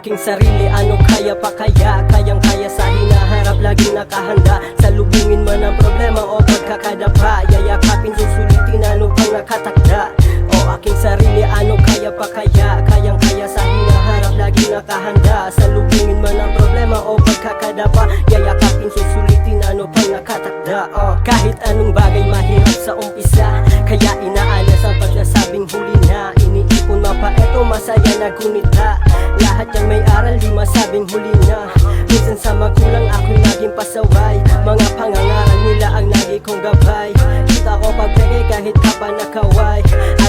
aking sarili, ano kaya pa kaya? Kayang-kaya sa hinaharap, laging nakahanda. Salubungin man ang problema o pagkakadapa, yayakapin, susulitin, ano pang nakatakda. O aking sarili, ano kaya pa kaya? Kayang-kaya sa hinaharap, laging nakahanda. Salubungin man ang problema o pagkakadapa, yayakapin, susulitin, ano pang nakatakda. Kahit anong bagay mahirap sa umpisa, kaya inaalas ang pagsasabing huli na. Iniipon mapait o masaya na gunita, lahat yan may aral, di masabing huli na. Minsan sa magulang ako'y naging pasaway, mga pangangaral nila ang lagi kong gabay. Kita ko pagpeke kahit ka pa nakaway,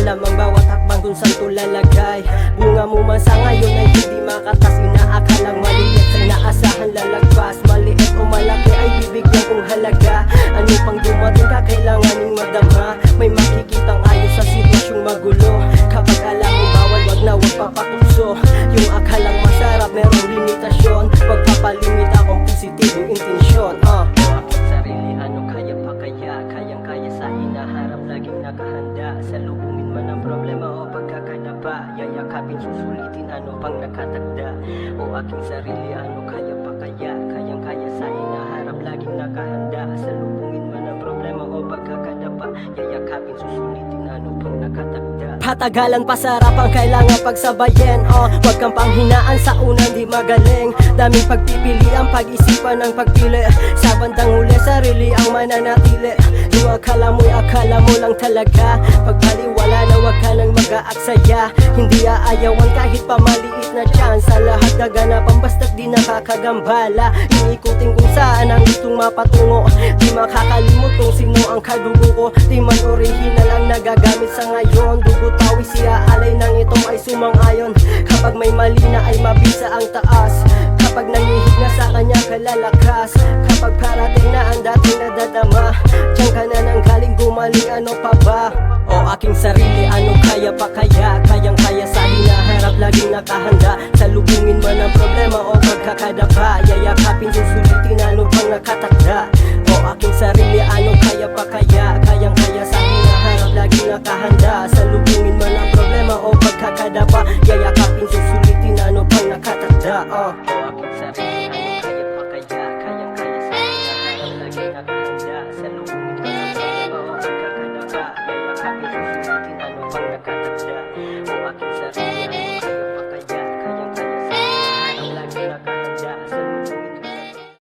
alam ang bawat hakbang kung saan to lalagay. Bunga mo man sa ngayon ay hindi makatas, inaakalang maliit sa inaasahan lalagpas. Maliit o malaki ay bibigyan kong halaga, ano pang dumating ka kailanganing madama. May makikitang ayos sa sitwasyong magulo, kapag alam mo bawal wag na wag papatukso. Yung akalang masarap merong limitasyon, pagpapalimit akong positibong intensyon. Aking sarili, ano kaya pa kaya? Kayang-kaya sa hinaharap, laging nakahanda. Salubungin man ang problema o pagkakadapa, yayakapin, susulitin, ano pang nakatakda. O aking sarili, ano kaya pa kaya? Kayang-kaya sa hinaharap, laging nakahanda. Salubungin man ang problema o pagkakadapa, yayakapin, susulitin, ano pang nakatagda. Patagalan pa sarap ang kailangan pagsabayin. Huwag kang panghinaan sa unang di magaling. Daming pagpipili ang pag-isipan ng pagpili, sa bandang huli sarili ang mananatili. Yung akala mo lang talaga, pagbaliwala na wag ka nang mag-aaksaya. Hindi aayawan kahit pa maliit na chance, sa lahat gaganapan basta't di nakakagambala. Iikutin kung saan ang gustong mapatungo, di makakalimot kung sino ang kadugo ko. Di man original ang nagagamit sa ngayon, dugo tawis iaalay nang ito ay sumang-ayon. Kapag may mali na ay mabisa ang taas, kapag nangihig na sa kanya kalalakas, kapag parating na ang dating nadadama, diyan ka na nang galing gumaling, ano pa ba? O aking sarili, ano kaya pa kaya? Kayang-kaya sa hinaharap, laging nakahanda. Salubungin man ang problema o pagkakadapa, yayakapin, susulitin, ano pang nakatakda. O aking sarili, ano kaya pa kaya? Kayang-kaya sa hinaharap, laging nakahanda. Salubungin man ang problema o pagkakadapa, yayakapin, susulitin, ano pang nakatakda. O aking sarili, ano kaya pa kaya? Kayang-kaya sa hinaharap, laging nakahanda. Salubungin man ang problema o pagkakadapa, yayakapin, susulitin,